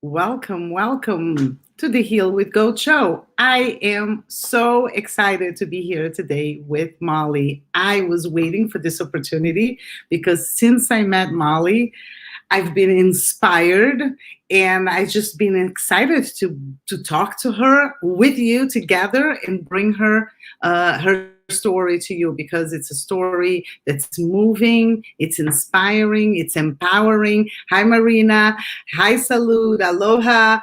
Welcome, welcome to the Heal with Goat show. I am so excited to be here today with Molly. I was waiting for this opportunity because since I met Molly, I've been inspired and I've just been excited to talk to her with you together and bring her story to you because it's a story that's moving, it's inspiring, it's empowering. Hi, Marina. Hi, Salud. Aloha.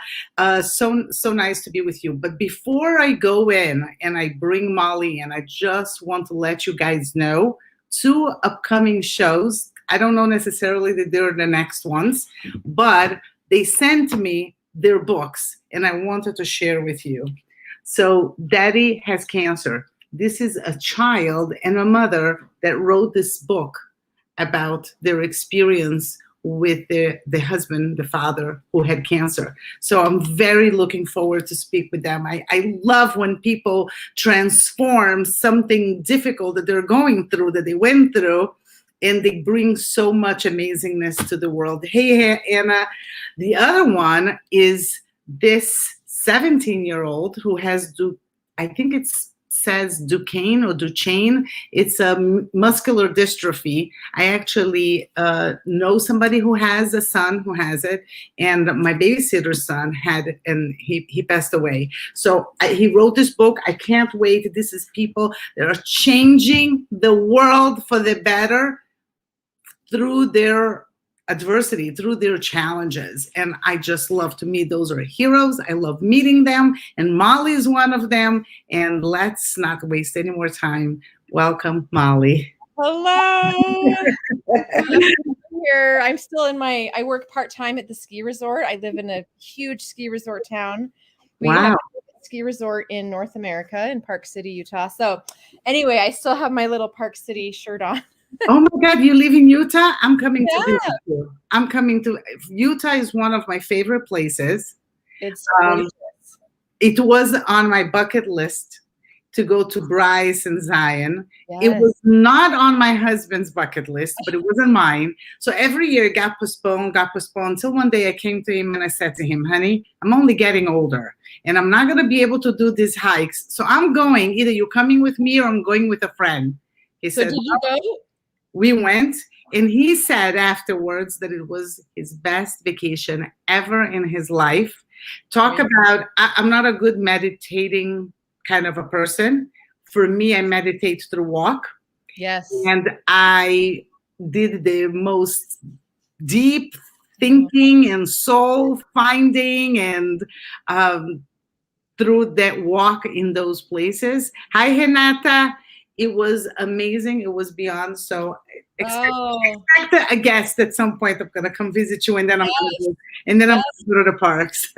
So nice to be with you. But before I go in and I bring Molly in, I just want to let you guys know two upcoming shows. I don't know necessarily that they're the next ones, but they sent me their books and I wanted to share with you. So, Daddy Has Cancer. This is a child and a mother that wrote this book about their experience with the husband, the father who had cancer. So I'm very looking forward to speak with them. I love when people transform something difficult that they're going through, that they went through, and they bring so much amazingness to the world. Hey, Anna. The other one is this 17-year-old who has, I think it says Duquesne or Duchenne. It's a muscular dystrophy. I actually know somebody who has a son who has it, and my babysitter's son had it, and he passed away. So he wrote this book. I can't wait. This is people that are changing the world for the better through their adversity, through their challenges. And I just love to meet those are heroes. I love meeting them. And Molly is one of them. And let's not waste any more time. Welcome, Molly. Hello. Here. I'm still I work part-time at the ski resort. I live in a huge ski resort town. We have a ski resort in North America in Park City, Utah. So anyway, I still have my little Park City shirt on. Oh my God, you live in Utah? I'm coming to visit you. I'm coming to Utah is one of my favorite places. It's it was on my bucket list to go to Bryce and Zion. Yes. It was not on my husband's bucket list, but it wasn't mine. So every year it got postponed until one day I came to him and I said to him, honey, I'm only getting older and I'm not going to be able to do these hikes. So I'm going, either you're coming with me or I'm going with a friend. He said, did you go? We went, and he said afterwards that it was his best vacation ever in his life. Talk about, I'm not a good meditating kind of a person. For me, I meditate through walk. Yes. And I did the most deep thinking and soul finding and through that walk in those places. Hi, Renata. It was amazing. It was beyond. So expect a guest at some point. I'm gonna come visit you, and then I'm gonna go to the parks.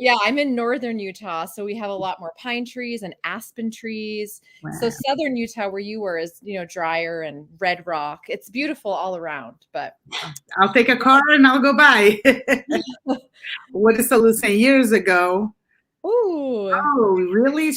Yeah, I'm in northern Utah, so we have a lot more pine trees and aspen trees. Wow. So southern Utah, where you were, is drier and red rock. It's beautiful all around. But I'll take a car and I'll go by. What is Salud saying? Years ago. Ooh. Oh, really?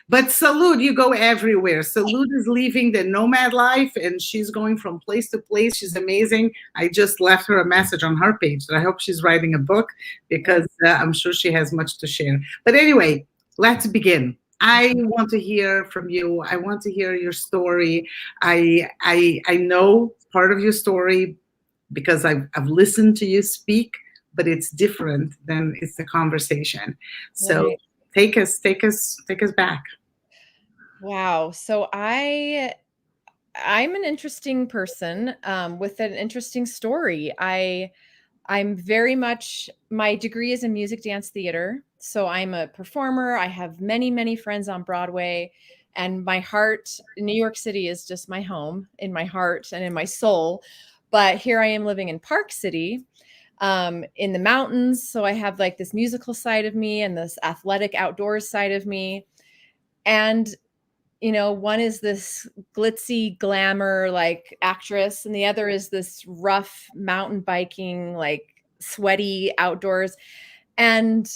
But Salud, you go everywhere. Salud is leaving the nomad life and she's going from place to place. She's amazing. I just left her a message on her page that I hope she's writing a book because I'm sure she has much to share. But anyway, let's begin. I want to hear from you. I want to hear your story. I know part of your story because I've listened to you speak, but it's different than it's the conversation. So take us back. Wow. So I'm an interesting person with an interesting story. I'm very much, my degree is in music, dance, theater. So I'm a performer. I have many, many friends on Broadway, and my heart, New York City is just my home in my heart and in my soul. But here I am living in Park City, in the mountains. So I have like this musical side of me and this athletic outdoors side of me. And, one is this glitzy glamour, like actress, and the other is this rough mountain biking, like sweaty outdoors. And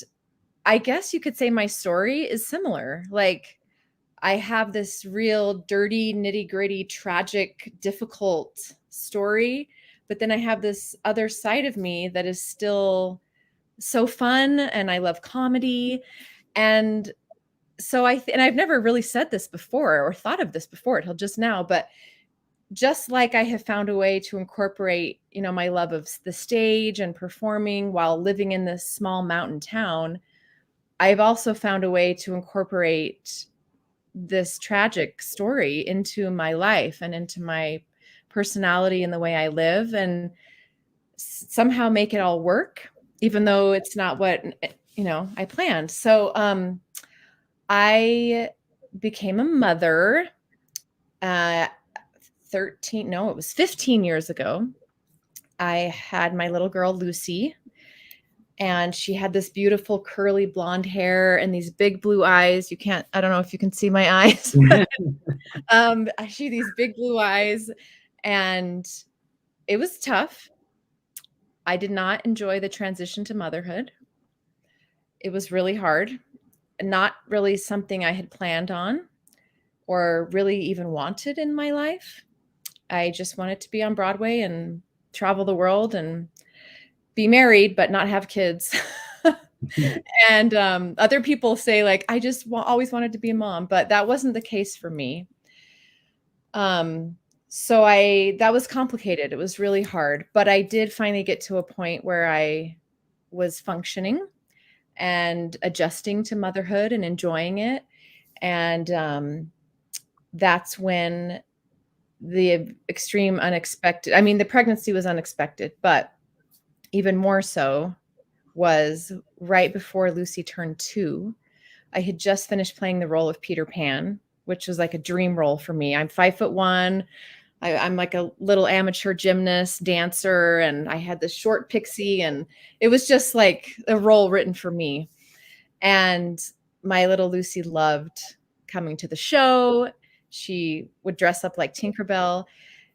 I guess you could say my story is similar. Like I have this real dirty, nitty gritty, tragic, difficult story. But then I have this other side of me that is still so fun, and I love comedy. And so and I've never really said this before or thought of this before until just now, but just like I have found a way to incorporate, my love of the stage and performing while living in this small mountain town, I've also found a way to incorporate this tragic story into my life and into my personality and the way I live, and somehow make it all work, even though it's not what, I planned. So, I became a mother, 13, no, it was 15 years ago. I had my little girl, Lucy, and she had this beautiful curly blonde hair and these big blue eyes. I don't know if you can see my eyes. She had these big blue eyes, and it was tough. I did not enjoy the transition to motherhood. It was really hard, not really something I had planned on or really even wanted in my life. I just wanted to be on Broadway and travel the world and be married, but not have kids. And other people say, like, I just always wanted to be a mom, but that wasn't the case for me. So that was complicated. It was really hard, but I did finally get to a point where I was functioning and adjusting to motherhood and enjoying it. And that's when the extreme unexpected, I mean, the pregnancy was unexpected, but even more so was right before Lucy turned 2. I had just finished playing the role of Peter Pan, which was like a dream role for me. I'm 5'1". I'm like a little amateur gymnast, dancer, and I had this short pixie, and it was just like a role written for me. And my little Lucy loved coming to the show. She would dress up like Tinkerbell,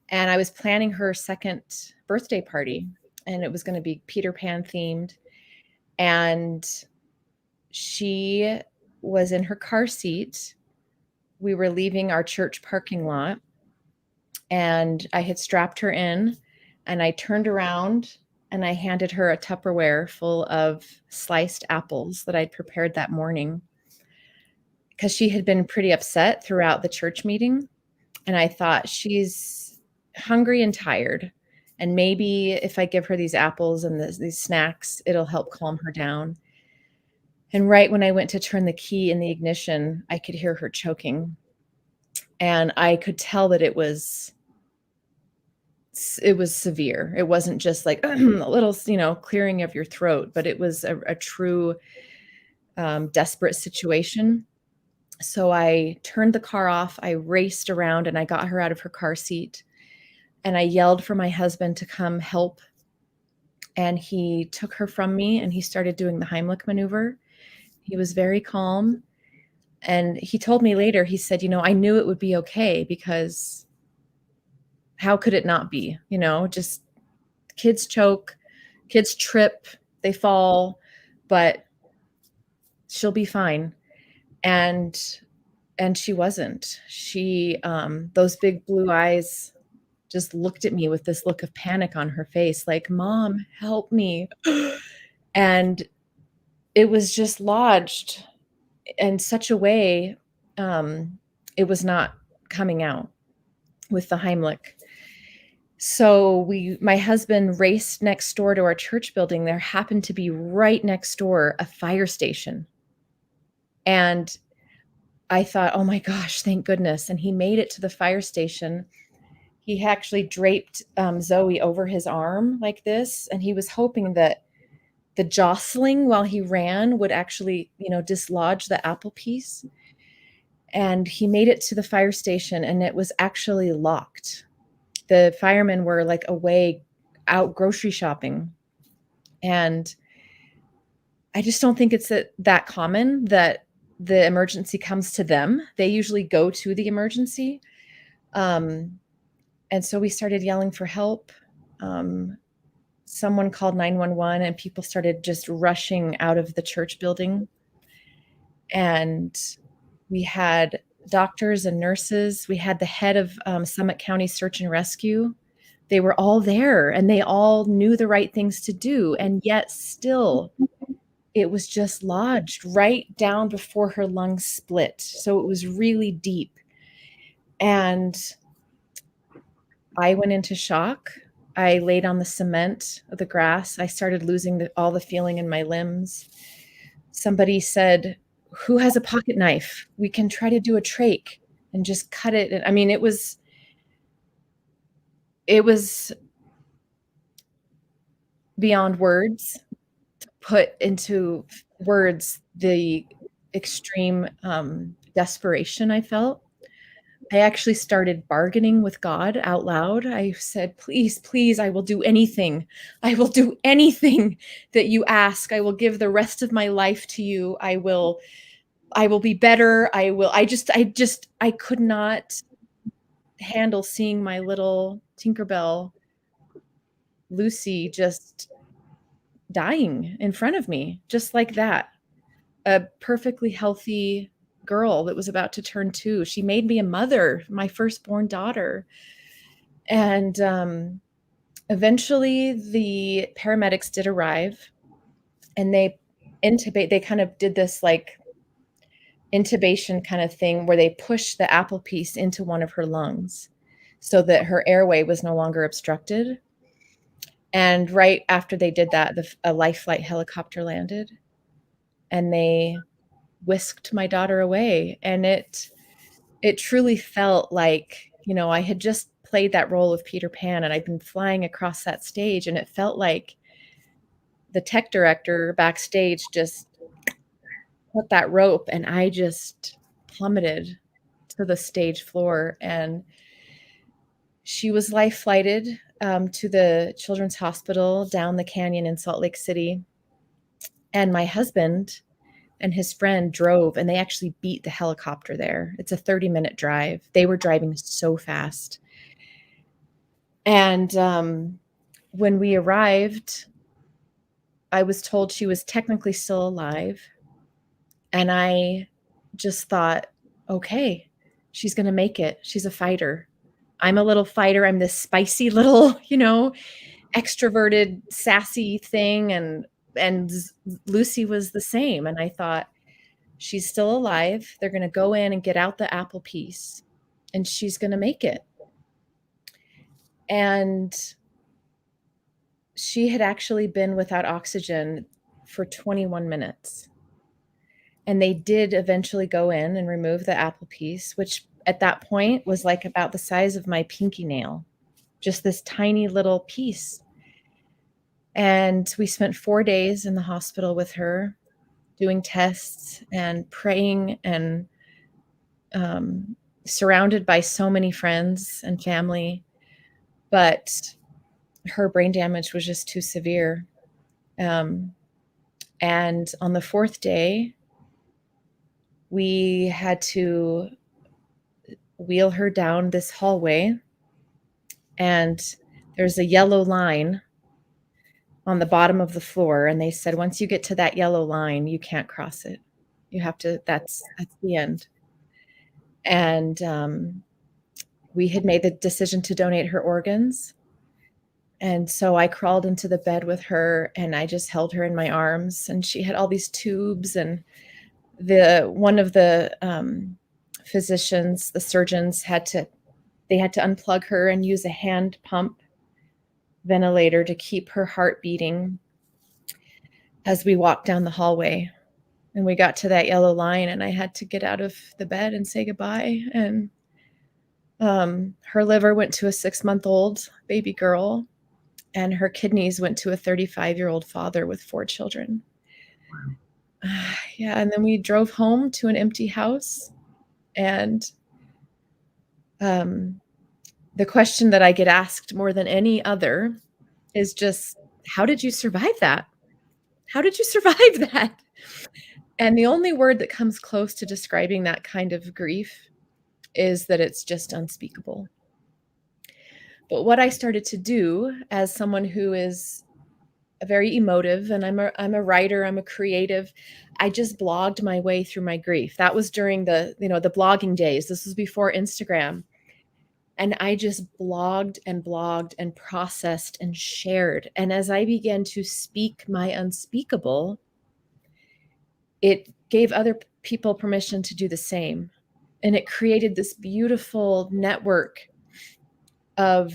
and I was planning her second birthday party, and it was going to be Peter Pan themed. And she was in her car seat. We were leaving our church parking lot, and I had strapped her in, and I turned around and I handed her a Tupperware full of sliced apples that I'd prepared that morning, because she had been pretty upset throughout the church meeting. And I thought, she's hungry and tired, and maybe if I give her these apples and these snacks, it'll help calm her down. And right when I went to turn the key in the ignition, I could hear her choking. And I could tell that it was severe. It wasn't just like a little, clearing of your throat, but it was a true desperate situation. So I turned the car off. I raced around and I got her out of her car seat, and I yelled for my husband to come help. And he took her from me and he started doing the Heimlich maneuver. He was very calm. And he told me later, he said, I knew it would be okay, because how could it not be? Just kids choke, kids trip, they fall, but she'll be fine. And she wasn't. She, those big blue eyes just looked at me with this look of panic on her face, like, Mom, help me. And it was just lodged in such a way, it was not coming out with the Heimlich. So my husband raced next door to our church building. There happened to be right next door a fire station. And I thought, oh my gosh, thank goodness. And he made it to the fire station. He actually draped Zoe over his arm like this. And he was hoping that the jostling while he ran would actually, dislodge the apple piece. And he made it to the fire station, and it was actually locked. The firemen were like away out grocery shopping. And I just don't think it's that common that the emergency comes to them. They usually go to the emergency. And so we started yelling for help. Someone called 911, and people started just rushing out of the church building. And we had doctors and nurses. We had the head of Summit County Search and Rescue. They were all there, and they all knew the right things to do. And yet still it was just lodged right down before her lungs split. So it was really deep. And I went into shock. I laid on the cement of the grass. I started losing all the feeling in my limbs. Somebody said, "Who has a pocket knife? We can try to do a trach and just cut it." I mean, it was beyond words, to put into words the extreme desperation I felt. I actually started bargaining with God out loud. I said, "Please, please, I will do anything. I will do anything that you ask. I will give the rest of my life to you. I will be better. I could not handle seeing my little Tinkerbell Lucy just dying in front of me, just like that. A perfectly healthy girl that was about to turn 2. She made me a mother, my firstborn daughter. And eventually the paramedics did arrive, and they kind of did this like intubation kind of thing where they pushed the apple piece into one of her lungs so that her airway was no longer obstructed. And right after they did that, a life flight helicopter landed, and they whisked my daughter away. And it truly felt like, I had just played that role of Peter Pan, and I'd been flying across that stage, and it felt like the tech director backstage just put that rope, and I just plummeted to the stage floor. And she was life flighted to the Children's Hospital down the canyon in Salt Lake City. And my husband and his friend drove, and they actually beat the helicopter there. It's a 30-minute drive. They were driving so fast. And when we arrived, I was told she was technically still alive. And I just thought, okay, she's going to make it. She's a fighter. I'm a little fighter. I'm this spicy little, extroverted, sassy thing. And Lucy was the same. And I thought, she's still alive. They're going to go in and get out the apple piece, and she's going to make it. And she had actually been without oxygen for 21 minutes. And they did eventually go in and remove the apple piece, which at that point was like about the size of my pinky nail, just this tiny little piece. And we spent 4 days in the hospital with her, doing tests and praying, and surrounded by so many friends and family. But her brain damage was just too severe. And on the 4th day, we had to wheel her down this hallway, and there's a yellow line on the bottom of the floor. And they said, once you get to that yellow line, you can't cross it. You have to, that's the end. And we had made the decision to donate her organs. And so I crawled into the bed with her, and I just held her in my arms, and she had all these tubes, and one of the physicians, the surgeons had to unplug her and use a hand pump ventilator to keep her heart beating as we walked down the hallway. And we got to that yellow line, and I had to get out of the bed and say goodbye. And her liver went to a 6-month-old baby girl, and her kidneys went to a 35-year-old father with 4 children. Yeah. And then we drove home to an empty house. And the question that I get asked more than any other is just, how did you survive that? How did you survive that? And the only word that comes close to describing that kind of grief is that it's just unspeakable. But what I started to do, as someone who is very emotive, and I'm a writer, I'm a creative, I just blogged my way through my grief. That was during the blogging days. This was before Instagram. And I just blogged and processed and shared. And as I began to speak my unspeakable, it gave other people permission to do the same. And it created this beautiful network of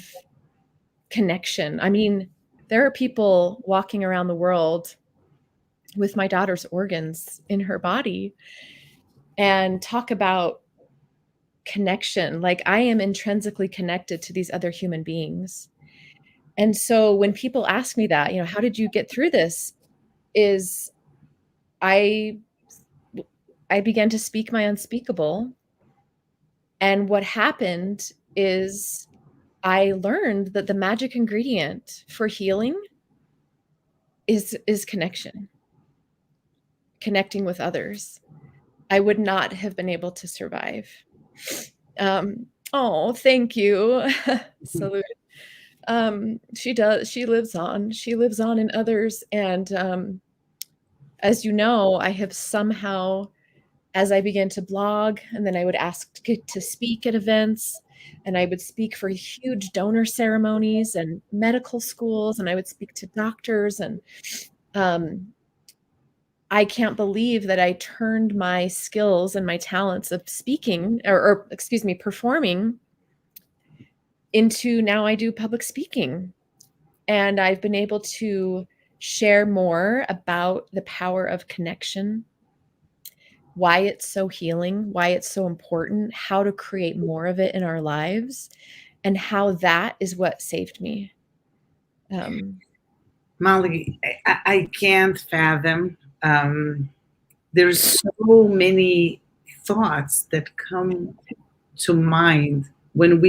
connection. I mean, there are people walking around the world with my daughter's organs in her body and talk about connection. Like, I am intrinsically connected to these other human beings. And so when people ask me that, you know, how did you get through this? Is I began to speak my unspeakable. And what happened is I learned that the magic ingredient for healing is connection, connecting with others. I would not have been able to survive. Oh, thank you. Salute. She does. She lives on. She lives on in others. And as you know, I have somehow, as I began to blog, and then I would ask to get to speak at events, and I would speak for huge donor ceremonies and medical schools, and I would speak to doctors. And I can't believe that I turned my skills and my talents of speaking, or excuse me, performing, into now I do public speaking. And I've been able to share more about the power of connection, why it's so healing, why it's so important, how to create more of it in our lives, and how that is what saved me. Molly, I can't fathom. There's so many thoughts that come to mind when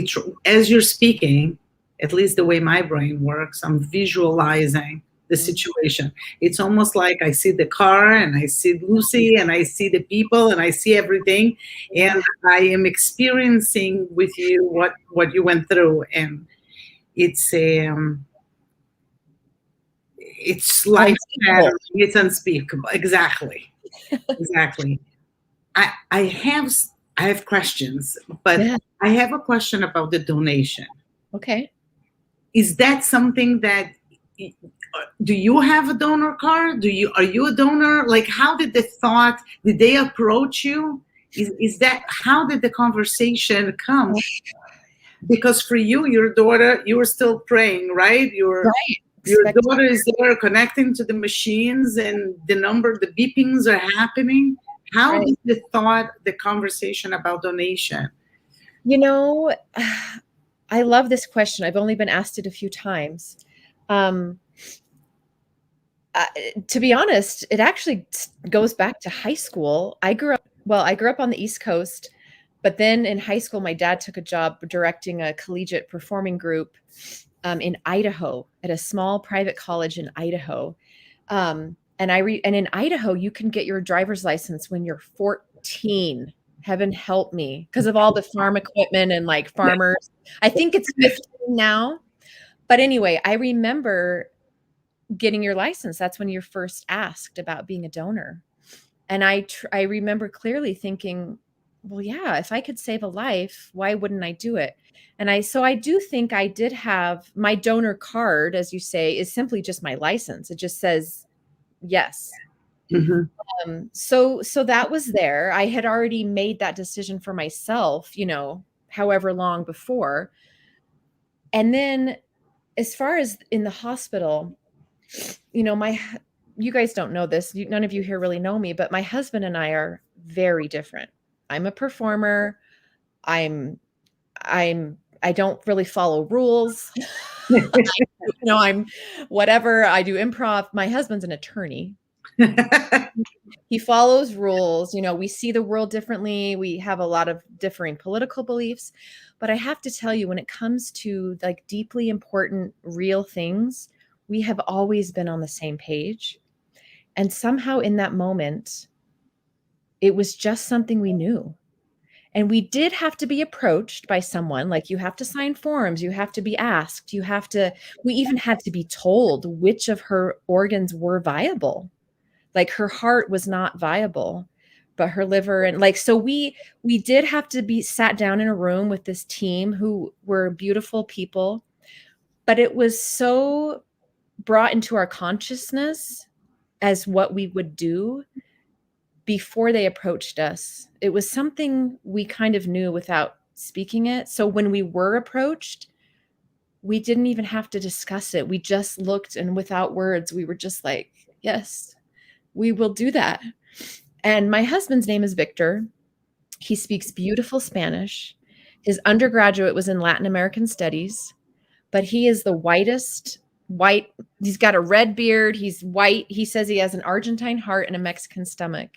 as you're speaking. At least the way my brain works, I'm visualizing the situation. It's almost like I see the car and I see Lucy and I see the people and I see everything, and I am experiencing with you what you went through, and it's life shattering. It's unspeakable. Exactly. Exactly. I have questions, but yeah. I have a question about the donation. Okay. Is that something that, do you have a donor card? Are you a donor? Like, how did did they approach you? How did the conversation come? Because for you, your daughter, you were still praying, right? Your daughter is there connecting to the machines, and the beepings are happening. How did the conversation about donation? You know, I love this question. I've only been asked it a few times. To be honest, it actually goes back to high school. I grew up on the East Coast, but then in high school, my dad took a job directing a collegiate performing group in Idaho, at a small private college in Idaho. And in Idaho, you can get your driver's license when you're 14. Heaven help me, because of all the farm equipment and like farmers. I think it's 15 now. But anyway, I remember getting your license. That's when you're first asked about being a donor. And I remember clearly thinking, well, yeah, if I could save a life, why wouldn't I do it? And I do think I did have my donor card, as you say, is simply just my license. It just says yes. Mm-hmm. So that was there. I had already made that decision for myself, however long before. And then as far as in the hospital, you guys don't know this. None of you here really know me, but my husband and I are very different. I'm a performer. I don't really follow rules. I'm whatever. I do improv. My husband's an attorney. He follows rules. We see the world differently. We have a lot of differing political beliefs. But I have to tell you, when it comes to like deeply important, real things, we have always been on the same page. And somehow in that moment, it was just something we knew. And we did have to be approached by someone. Like, you have to sign forms, you have to be asked, we even had to be told which of her organs were viable. Like, her heart was not viable, but her liver, and like, so we did have to be sat down in a room with this team who were beautiful people. But it was so brought into our consciousness as what we would do before they approached us. It was something we kind of knew without speaking it. So when we were approached, we didn't even have to discuss it. We just looked, and without words, we were just like, yes, we will do that. And my husband's name is Victor. He speaks beautiful Spanish. His undergraduate was in Latin American studies, but he is the whitest white. He's got a red beard. He's white. He says he has an Argentine heart and a Mexican stomach.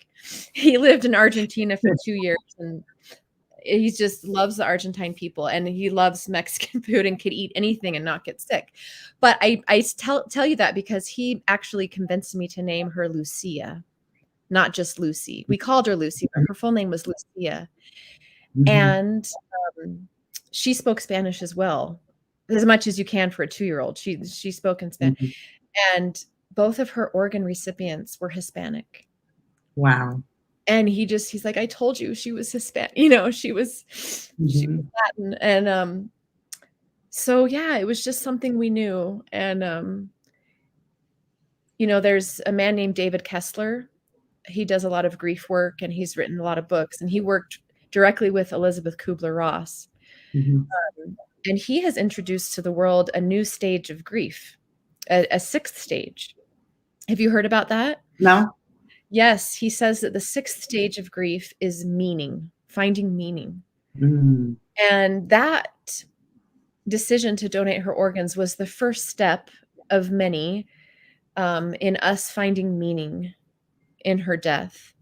He lived in Argentina for 2 years, and he just loves the Argentine people, and he loves Mexican food and could eat anything and not get sick. But I tell you that because he actually convinced me to name her Lucia, not just Lucy. We called her Lucy, but her full name was Lucia. Mhm. And she spoke Spanish as well, as much as you can for a 2-year-old. She spoke in Spanish. Mhm. And both of her organ recipients were Hispanic. Wow. And he's like, I told you she was Hispanic. You know, she was Latin. And so yeah, it was just something we knew. And you know, there's a man named David Kessler. He does a lot of grief work, and he's written a lot of books, and he worked directly with Elizabeth Kubler-Ross. Mhm. And he has introduced to the world a new stage of grief, a sixth stage. Have you heard about that? No? Yes, he says that the sixth stage of grief is meaning, finding meaning. Mm. And that decision to donate her organs was the first step of many in us finding meaning in her death,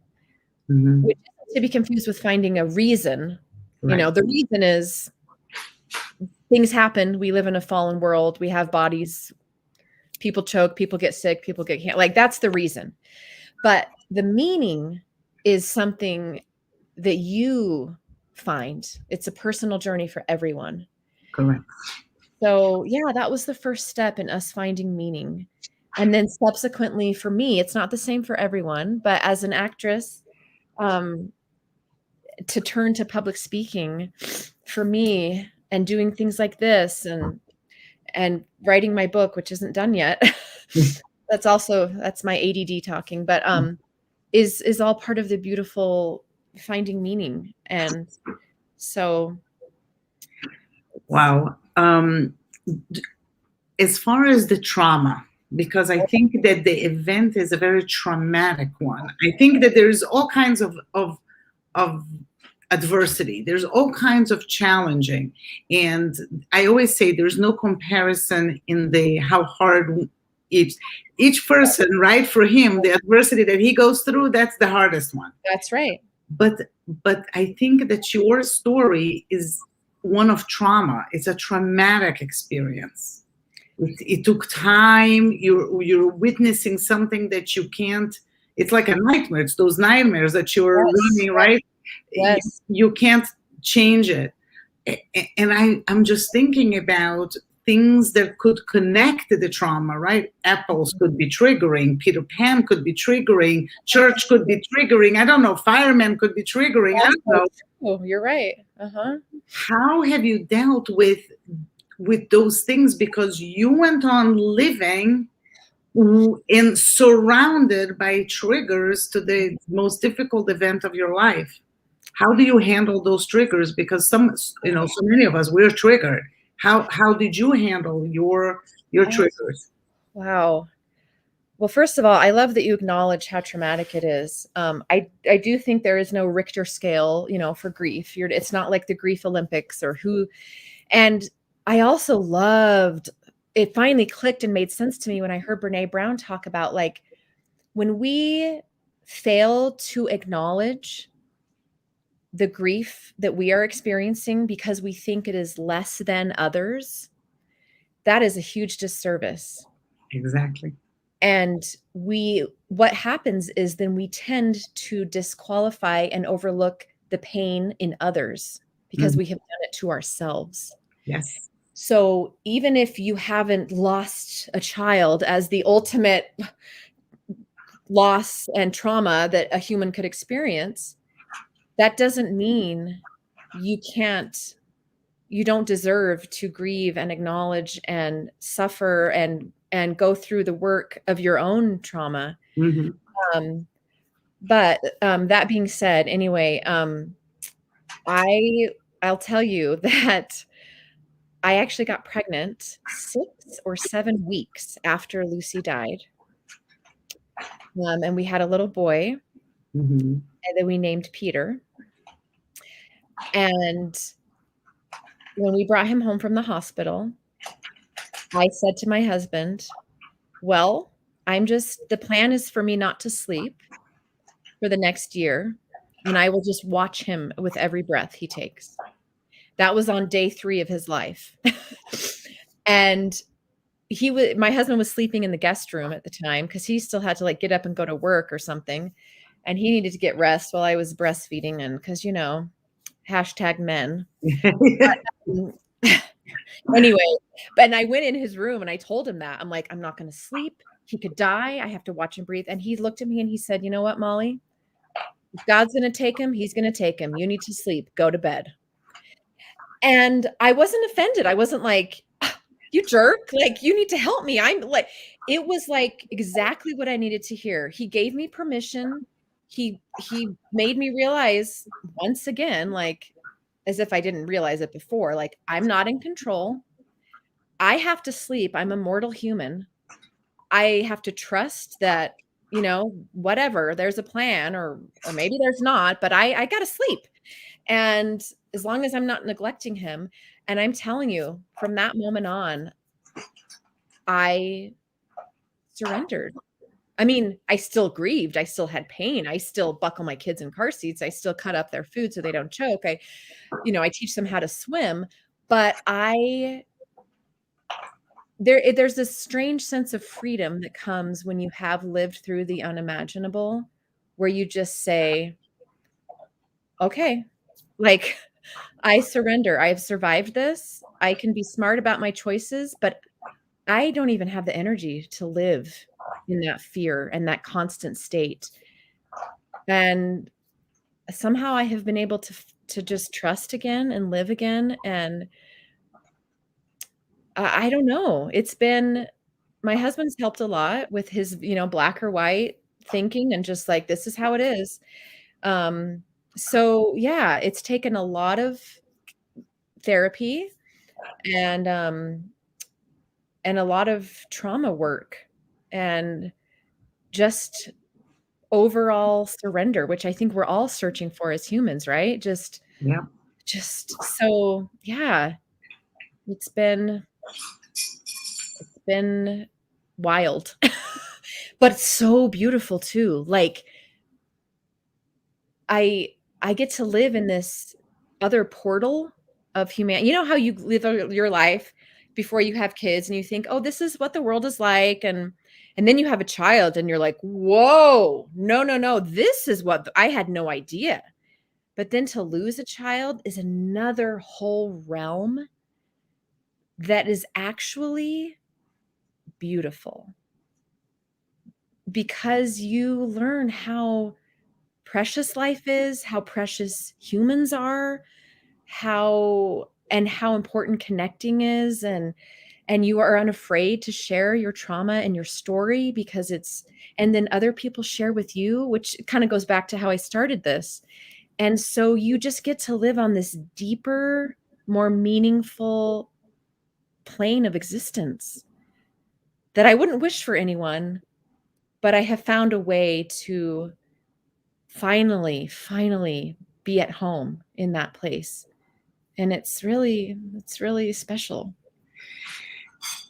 Mhm. which isn't to be confused with finding a reason. You know, Right. the reason is things happen. We live in a fallen world. We have bodies. People choke, people get sick, people get cancer. Like, that's the reason. But the meaning is something that you find. It's a personal journey for everyone. Correct. So yeah, that was the first step in us finding meaning. And then subsequently for me, it's not the same for everyone, but as an actress, to turn to public speaking for me and doing things like this and writing my book, which isn't done yet. That's my ADD talking, but is all part of the beautiful finding meaning. And so Wow. As far as the trauma, because I think that the event is a very traumatic one. I think that there's all kinds of adversity. There's all kinds of challenging. And I always say there's no comparison in the how hard each person, right? For him, the adversity that he goes through, that's the hardest one. that's right. But I think that your story is one of trauma. It's a traumatic experience. It took time. You're witnessing something that you can't. It's like a nightmare. It's those nightmares that you're running, right? Yes. You can't change it. And I'm just thinking about things that could connect to the trauma, right? Apples could be triggering, Peter Pan could be triggering, church could be triggering, I don't know, firemen could be triggering, I don't know. Oh, you're right. How have you dealt with those things? Because you went on living and surrounded by triggers to the most difficult event of your life. How do you handle those triggers? Because so many of us, we're triggered. How did you handle your triggers? Wow. Well, first of all, I love that you acknowledge how traumatic it is. I do think there is no Richter scale, for grief. It's not like the Grief Olympics or who. And I also loved, it finally clicked and made sense to me when I heard Brene Brown talk about, like, when we fail to acknowledge the grief that we are experiencing because we think it is less than others, that is a huge disservice. Exactly. And what happens is then we tend to disqualify and overlook the pain in others because we have done it to ourselves. Yes. So even if you haven't lost a child as the ultimate loss and trauma that a human could experience, that doesn't mean you don't deserve to grieve and acknowledge and suffer and go through the work of your own trauma. Mm-hmm. But that being said, anyway, I'll tell you that I actually got pregnant 6 or 7 weeks after Lucy died. And we had a little boy, Mhm. and then we named Peter. And when we brought him home from the hospital, I said to my husband, "Well, the plan is for me not to sleep for the next year, and I will just watch him with every breath he takes." That was on day 3 of his life. And my husband was sleeping in the guest room at the time because he still had to, like, get up and go to work or something, and he needed to get rest while I was breastfeeding, and because, #men. Mm, anyway, and I went in his room and I told him that. I'm like, "I'm not gonna sleep. He could die. I have to watch him breathe." And he looked at me and he said, "You know what, Molly? If God's gonna take him, he's gonna take him. You need to sleep. Go to bed." And I wasn't offended. I wasn't like, "You jerk, like, you need to help me." I'm like, it was like exactly what I needed to hear. He gave me permission. He made me realize once again, like, as if I didn't realize it before, like, I'm not in control. I have to sleep. I'm a mortal human. I have to trust that, whatever, there's a plan, or maybe there's not, but I gotta sleep. And as long as I'm not neglecting him, and I'm telling you, from that moment on, I surrendered. I mean, I still grieved, I still had pain, I still buckle my kids in car seats, I still cut up their food so they don't choke, I teach them how to swim, but there's this strange sense of freedom that comes when you have lived through the unimaginable, where you just say, "Okay, like, I surrender. I have survived this. I can be smart about my choices, but I don't even have the energy to live in that fear and that constant state." And somehow I have been able to just trust again and live again, and I don't know. My husband's helped a lot with his, black or white thinking and just like, "This is how it is." Um, so yeah, it's taken a lot of therapy and, and a lot of trauma work and just overall surrender, which I think we're all searching for as humans, right? Yeah. So yeah, it's been wild, but so beautiful too. Like I I get to live in this other portal of humanity. You know how you live your life before you have kids and you think, "Oh, this is what the world is like." And then you have a child and you're like, "Whoa, no, no, no. This is what I had no idea." But then to lose a child is another whole realm that is actually beautiful because you learn how precious life is, how precious humans are, how important connecting is, and you are unafraid to share your trauma and your story because and then other people share with you, which kind of goes back to how I started this. And so you just get to live on this deeper, more meaningful plane of existence that I wouldn't wish for anyone, but I have found a way to finally be at home in that place. And it's really special.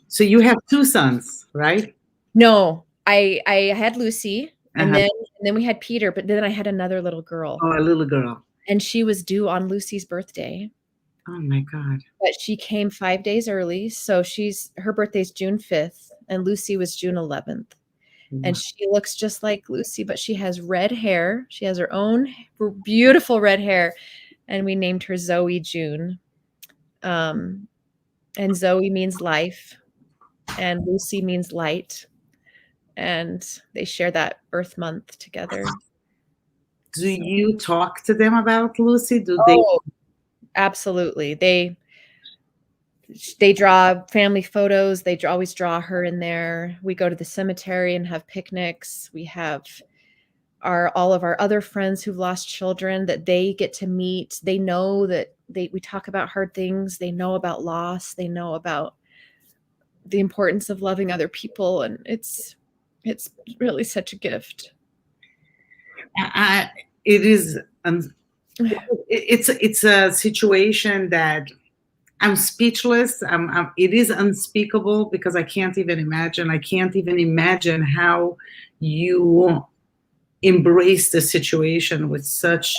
So you have two sons, right? No, I had Lucy, and Uh-huh. then we had Peter, but then I had another little girl, Oh, a little girl. and she was due on Lucy's birthday, Oh my God. but she came 5 days early, so her birthday's June 5th, and Lucy was June 11th. And she looks just like Lucy, but she has red hair. She has her own beautiful red hair, and we named her Zoe June. Um, and Zoe means life, and Lucy means light, and they share that birth month together. Do So you talk to them about Lucy? Do they? oh, absolutely. They draw family photos. They always draw her in there. We go to the cemetery and have picnics. We have all of our other friends who've lost children, that they get to meet. They know that we talk about hard things. They know about loss. They know about the importance of loving other people, and it's really such a gift. It is. It's a situation that I'm speechless. It is unspeakable because I can't even imagine. I can't even imagine how you embrace the situation with such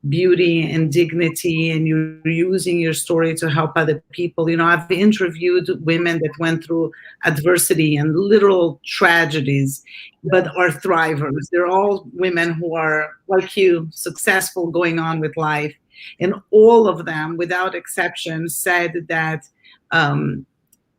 beauty and dignity, and you're using your story to help other people. You know, I've interviewed women that went through adversity and literal tragedies, but are thrivers. They're all women who are, like you, successful, going on with life. And all of them, without exception, said that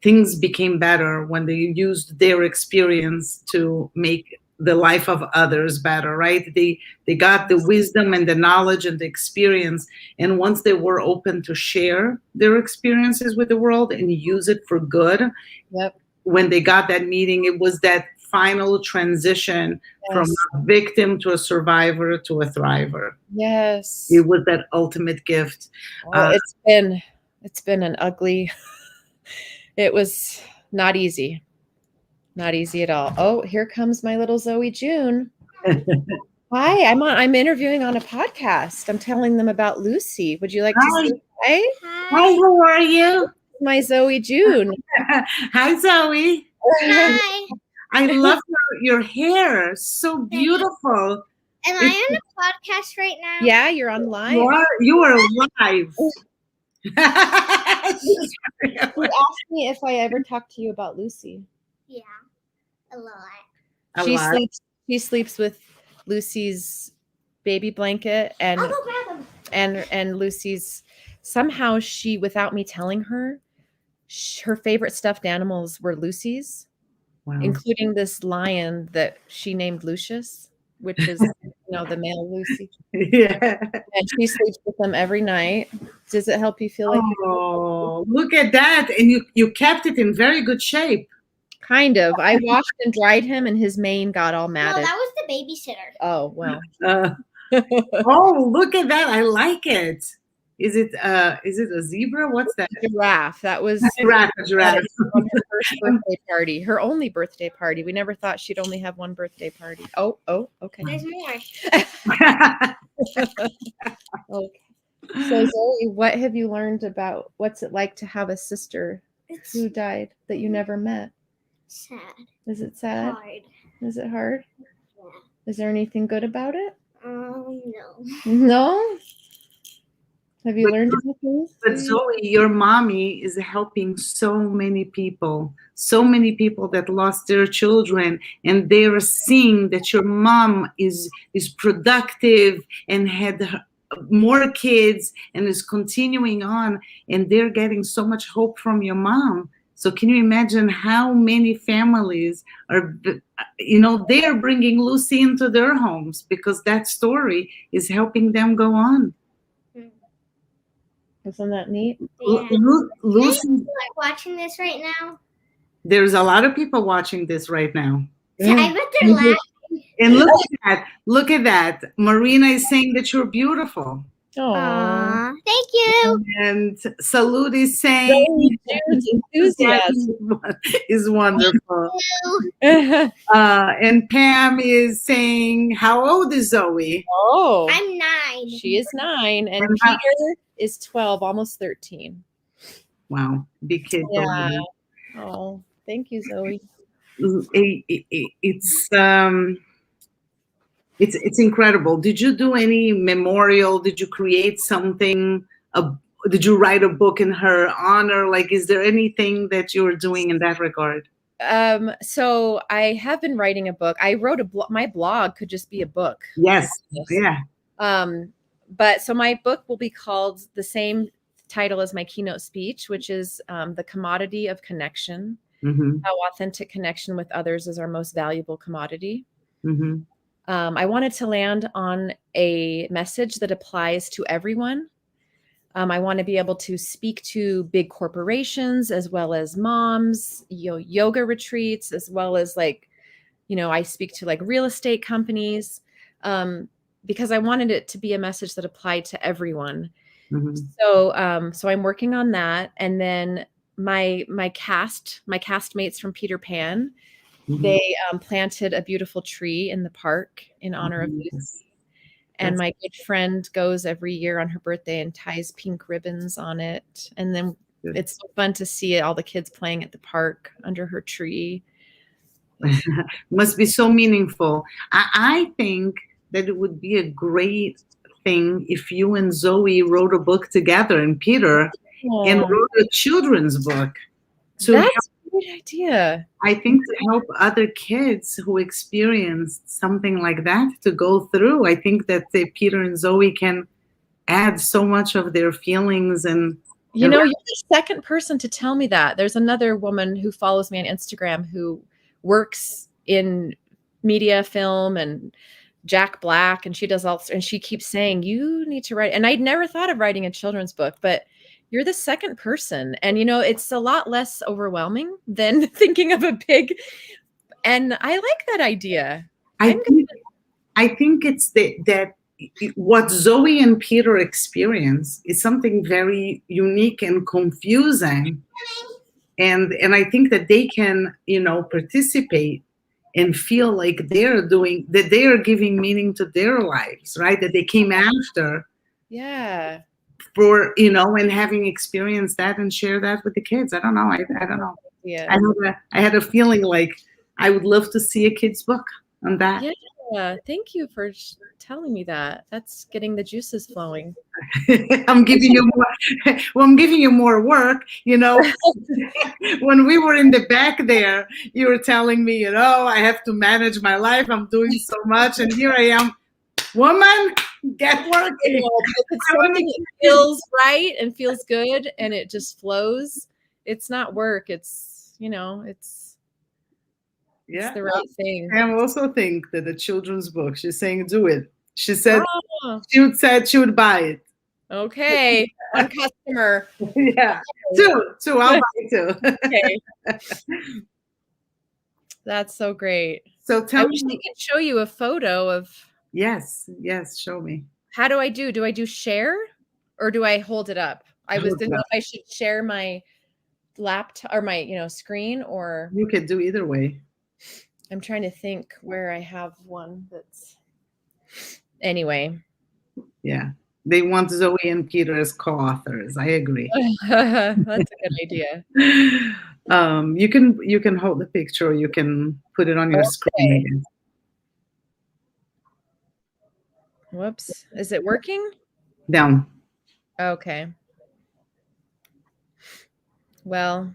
things became better when they used their experience to make the life of others better, right? They got the wisdom and the knowledge and the experience. And once they were open to share their experiences with the world and use it for good, Yep. when they got that meeting, it was that final transition from a victim to a survivor to a thriver. Yes. It was that ultimate gift. It's been an ugly, it was not easy. Not easy at all. Oh, here comes my little Zoe June. Hi, I'm interviewing on a podcast. I'm telling them about Lucy. Would you like to say hi? Hi, how are you? My Zoe June. Hi, Zoe. Hi. I love your hair. So beautiful. Am I on a podcast right now? Yeah, you're on live. You are live. You asked me if I ever talked to you about Lucy. Yeah, a lot. She sleeps with Lucy's baby blanket, and I'll go grab them. and Lucy's, somehow she, without me telling her, her favorite stuffed animals were Lucy's, including this lion that she named Lucius, which is the male Lucy. Yeah. And she sleeps with them every night. Does it help you feel like? Oh, look at that! And you kept it in very good shape. Kind of. I washed and dried him, and his mane got all No, matted. that was the babysitter. Oh well. Oh, look at that! I like it. Is it a zebra? What's that? Giraffe. That was Giraffe. on her first birthday party. Her only birthday party. We never thought she'd only have one birthday party. Oh, okay. There's more. Okay. So Zoe, what have you learned about what's it like to have a sister It's who died that you never met? sad. Is it sad? Hard. Is it hard? Yeah. Is there anything good about it? No. No? Have you learned anything? But Zoe, your mommy is helping so many people that lost their children, and they're seeing that your mom is productive and had more kids and is continuing on, and they're getting so much hope from your mom. So can you imagine how many families are, they're bringing Lucy into their homes because that story is helping them go on. Isn't that neat? Yeah. Lucy, Like watching this right now. there's a lot of people watching this right now. Yeah. I bet they're laughing. And look at that. Marina is saying that you're beautiful. Aww. Thank you. And Salud is saying enthusiasm is wonderful. And Pam is saying, how old is Zoe? Oh, I'm 9. She is 9, and Peter is 12, almost 13. Wow, big kid. Yeah. Oh, thank you, Zoe. It's incredible. Did you do any memorial? Did you create something? Did you write a book in her honor? Like, is there anything that you're doing in that regard? So I have been writing a book. I wrote my blog could just be a book. Yes. Yeah. But so my book will be called the same title as my keynote speech, which is The Commodity of Connection. Mm-hmm. How authentic connection with others is our most valuable commodity. Mm-hmm. I wanted to land on a message that applies to everyone. I want to be able to speak to big corporations as well as moms, yoga retreats, as well as I speak to like real estate companies. because I wanted it to be a message that applied to everyone. Mhm. So I'm working on that. And then my castmates from Peter Pan, Mhm. they planted a beautiful tree in the park in honor of Mhm. Lucy. And my good friend goes every year on her birthday and ties pink ribbons on it. And then Good. it's so fun to see all the kids playing at the park under her tree. Must be so meaningful. I think that it would be a great thing if you and Zoe wrote a book together, and Peter, and wrote a children's book to help, That's a great idea. I think, to help other kids who experienced something like that to go through. I think that Peter and Zoe can add so much of their feelings and You know, you're the second person to tell me that. There's another woman who follows me on Instagram who works in media, film, and Jack Black, and she does all, and she keeps saying, you need to write. And I'd never thought of writing a children's book, but you're the second person. And, you know, it's a lot less overwhelming than thinking of a big, and I like that idea. I think it's that what Zoe and Peter experience is something very unique and confusing, and I think that they can, you know, participate and feel like they're doing that, they are giving meaning to their lives, right? That they came after, Yeah. for, you know, and having experienced that and share that with the kids. I don't know. I don't know. Yeah. I had a feeling like I would love to see a kid's book on that. Yeah. Thank you for telling me that. That's getting the juices flowing. I'm giving you more. Well, I'm giving you more work. You know, when we were in the back there, you were telling me, you know, I have to manage my life. I'm doing so much, and here I am, woman, get working. If it's something that feels right and feels good, and it just flows, it's not work. It's, you know, it's the right thing. I also think that the children's book, she's saying, do it. She said she would buy it. Okay, one customer. Yeah, two. I'll buy two. Okay, that's so great. So tell me. I can show you a photo of. Yes, show me. How do I do? Do I do share, or do I hold it up? I was thinking if I should share my laptop or my, you know, screen, or you could do either way. I'm trying to think where I have one that's. Anyway. Yeah. They want Zoe and Peter as co-authors. I agree. That's a good idea. You can hold the picture, or you can put it on your screen again. Whoops. Is it working? Down. Okay. Well.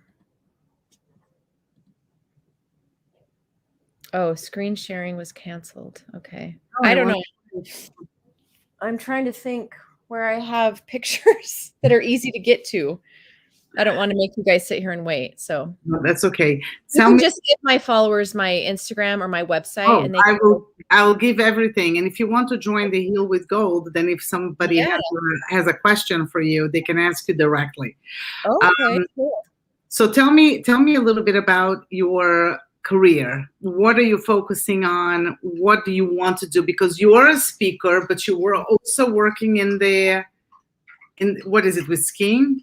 Oh, screen sharing was canceled. Okay. I don't know. I'm trying to think where I have pictures that are easy to get to. I don't want to make you guys sit here and wait. So no, that's okay. You can just give my followers my Instagram or my website, and I will give everything. And if you want to join the Heal with Gold, then if somebody has a question for you, they can ask you directly. Okay, cool. So tell me a little bit about your career. What are you focusing on? What do you want to do? Because you are a speaker, but you were also working in what is it, with skiing?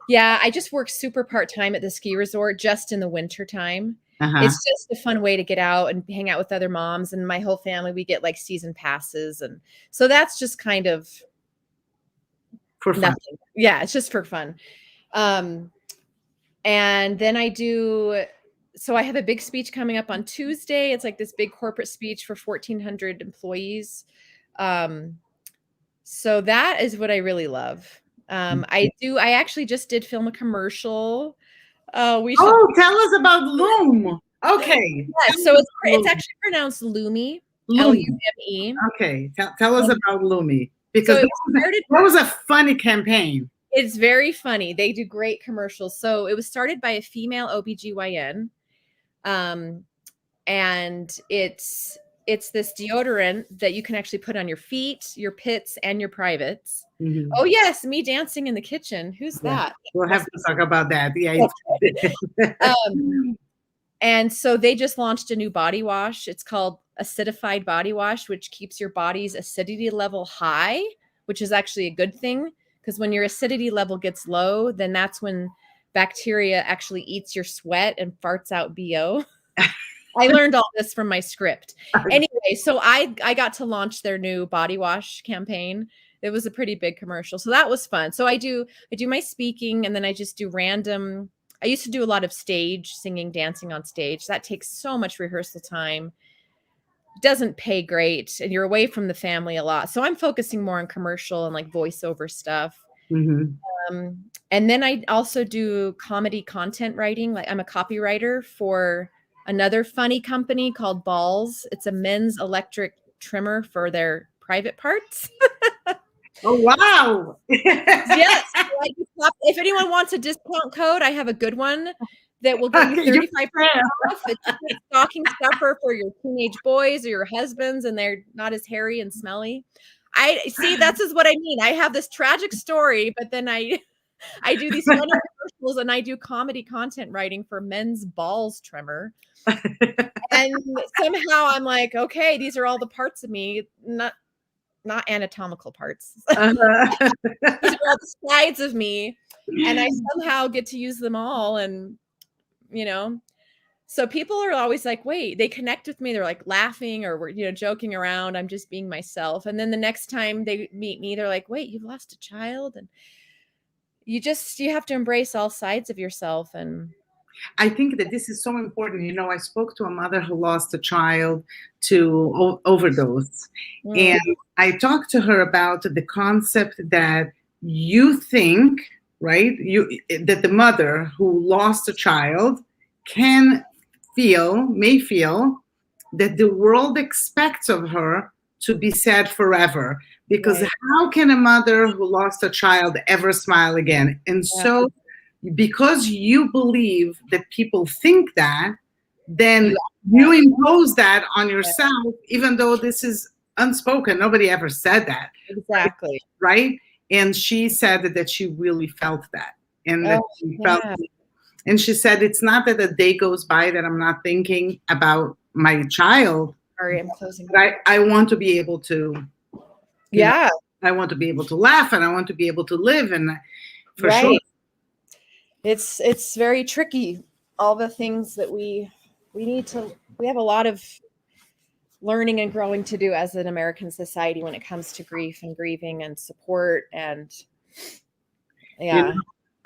Yeah, I just work super part-time at the ski resort just in the winter time. It's just a fun way to get out and hang out with other moms, and my whole family, we get like season passes. And so that's just kind of for fun. Nothing. Yeah, it's just for fun. And then so I have a big speech coming up on Tuesday. It's like this big corporate speech for 1,400 employees. So that is what I really love. I actually just did film a commercial. Tell us about Lume. Okay. Yeah, so it's actually pronounced Lume. Lume. Okay. Tell us about Lume, because that was a funny campaign. It's very funny. They do great commercials. So it was started by a female OBGYN. And it's this deodorant that you can actually put on your feet, your pits, and your privates. Mm-hmm. Oh yes, me dancing in the kitchen. Who's that? We'll have to talk about that. Yeah. And so they just launched a new body wash. It's called acidified body wash, which keeps your body's acidity level high, which is actually a good thing, because when your acidity level gets low, then that's when bacteria actually eats your sweat and farts out BO. I learned all this from my script. Anyway, so I got to launch their new body wash campaign. It was a pretty big commercial. So that was fun. So I do my speaking, and then I just do random. I used to do a lot of stage singing, dancing on stage. That takes so much rehearsal time. Doesn't pay great, and you're away from the family a lot. So I'm focusing more on commercial and like voiceover stuff. And then I also do comedy content writing. Like I'm a copywriter for another funny company called Balls. It's a men's electric trimmer for their private parts. Oh, wow. Yes. If anyone wants a discount code, I have a good one that will give you 35% off. It's a stocking stuffer for your teenage boys or your husbands, and they're not as hairy and smelly. I see, that's what I mean. I have this tragic story, but then I do these funny commercials, and I do comedy content writing for men's balls trimmer. And somehow I'm like, okay, these are all the parts of me, not anatomical parts. These are all the sides of me, and I somehow get to use them all. And so people are always like, wait, they connect with me. They're like laughing, or we're joking around. I'm just being myself. And then the next time they meet me, they're like, wait, you've lost a child? And you have to embrace all sides of yourself. And I think that this is so important. I spoke to a mother who lost a child to overdose. And I talked to her about the concept that you think, right, that the mother who lost a child may feel that the world expects of her to be sad forever. Because how can a mother who lost a child ever smile again? And so because you believe that people think that, then you impose that on yourself, even though this is unspoken. Nobody ever said that. Exactly. Right? And she said that she really felt that. And that she felt it. And she said, it's not that a day goes by that I'm not thinking about my child. Sorry, I'm closing. But I want to be able to, I want to be able to laugh, and I want to be able to live. And for sure. It's very tricky. All the things that we have a lot of learning and growing to do as an American society when it comes to grief and grieving and support. And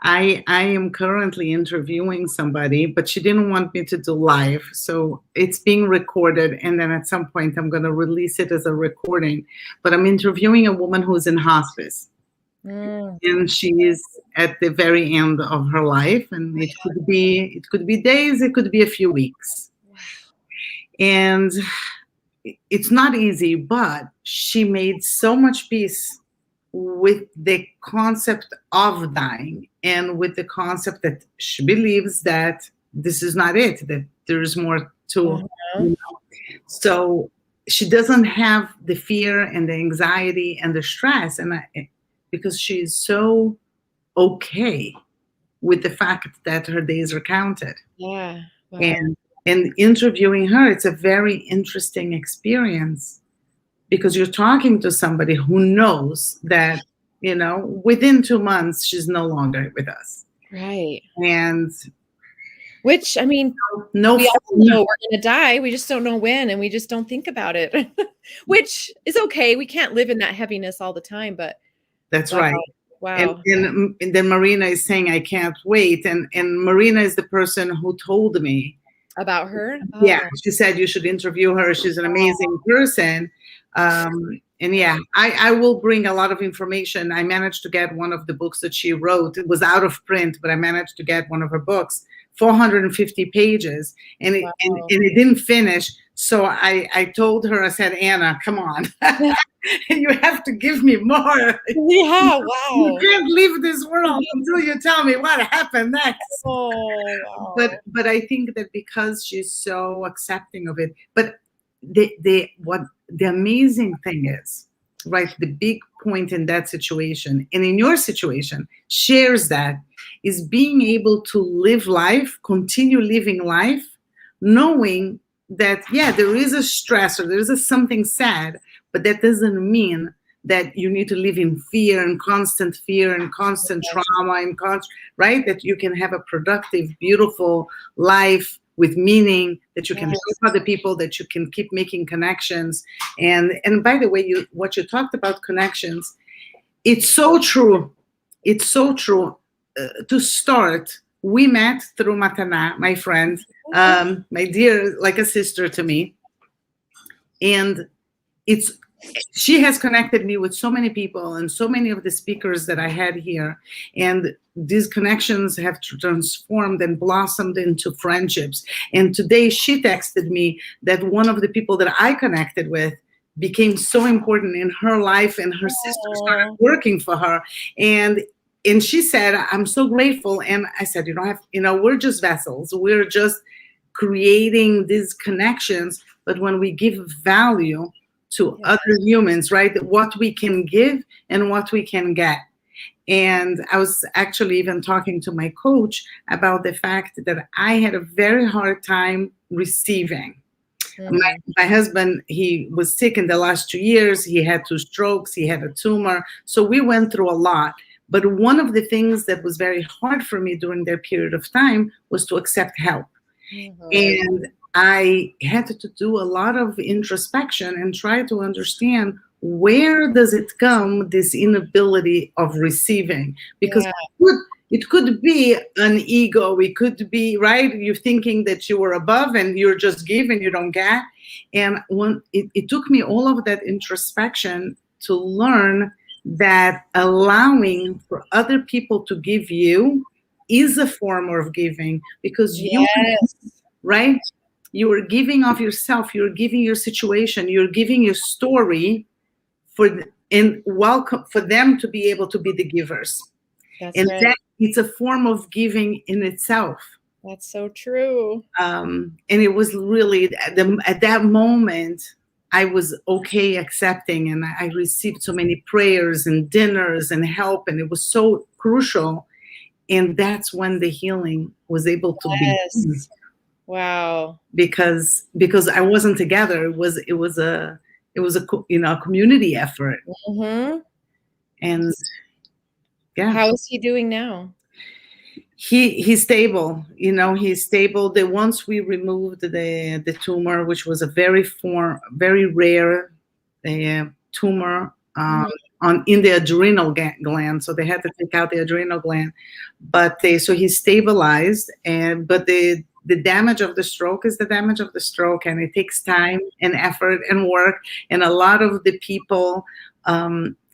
I am currently interviewing somebody, but she didn't want me to do live. So it's being recorded. And then at some point I'm going to release it as a recording. But I'm interviewing a woman who's in hospice. And she is at the very end of her life. And it could be days, it could be a few weeks. And it's not easy, but she made so much peace with the concept of dying, and with the concept that she believes that this is not it, that there's more to So she doesn't have the fear and the anxiety and the stress, and because she's so okay with the fact that her days are counted. And interviewing her, it's a very interesting experience, because you're talking to somebody who knows that, within 2 months, she's no longer with us. Right. And which, I mean, we all know we're going to die. We just don't know when, and we just don't think about it, which is okay. We can't live in that heaviness all the time, but. That's right. Wow. And then Marina is saying, I can't wait. And Marina is the person who told me about her. Yeah, she said you should interview her. She's an amazing person. And I will bring a lot of information. I managed to get one of the books that she wrote. It was out of print, but I managed to get one of her books, 450 pages, and it didn't finish. So I told her, I said, Anna, come on, you have to give me more. Yeah, wow. You can't leave this world until you tell me what happened next. Wow. But I think that because she's so accepting of it, but the amazing thing is, right, the big point in that situation and in your situation shares that is being able to live life, continue living life, knowing that, yeah, there is a stress or there is a something sad, but that doesn't mean that you need to live in fear and constant trauma and right? That you can have a productive, beautiful life with meaning, that you can Yes. help other people, that you can keep making connections. And by the way, what you talked about connections, it's so true. It's so true. To start, we met through Matana, my friend, my dear, like a sister to me. And she has connected me with so many people and so many of the speakers that I had here. And these connections have transformed and blossomed into friendships. And today she texted me that one of the people that I connected with became so important in her life, and her sister started working for her. And she said, I'm so grateful. And I said, we're just vessels. We're just creating these connections. But when we give value to other humans, right, what we can give and what we can get. And I was actually even talking to my coach about the fact that I had a very hard time receiving. My husband, he was sick in the last 2 years. He had 2 strokes. He had a tumor. So we went through a lot. But one of the things that was very hard for me during that period of time was to accept help. And I had to do a lot of introspection and try to understand, where does it come, this inability of receiving? Because it could be an ego. It could be, right, you're thinking that you were above and you're just giving, you don't get. And it took me all of that introspection to learn that allowing for other people to give you is a form of giving, because you, right, you are giving of yourself, you're giving your situation, you're giving your story and welcome for them to be able to be the givers. That it's a form of giving in itself. That's so true. And it was really at that moment, I was okay accepting, and I received so many prayers and dinners and help, and it was so crucial. And that's when the healing was able to begin. Wow. Because I wasn't together. It was a community effort. And yeah. How is he doing now? He's stable. He's stable. Once we removed the tumor, which was a very rare tumor in the adrenal gland, so they had to take out the adrenal gland. But so he's stabilized, but the damage of the stroke is the damage of the stroke, and it takes time and effort and work. And a lot of the people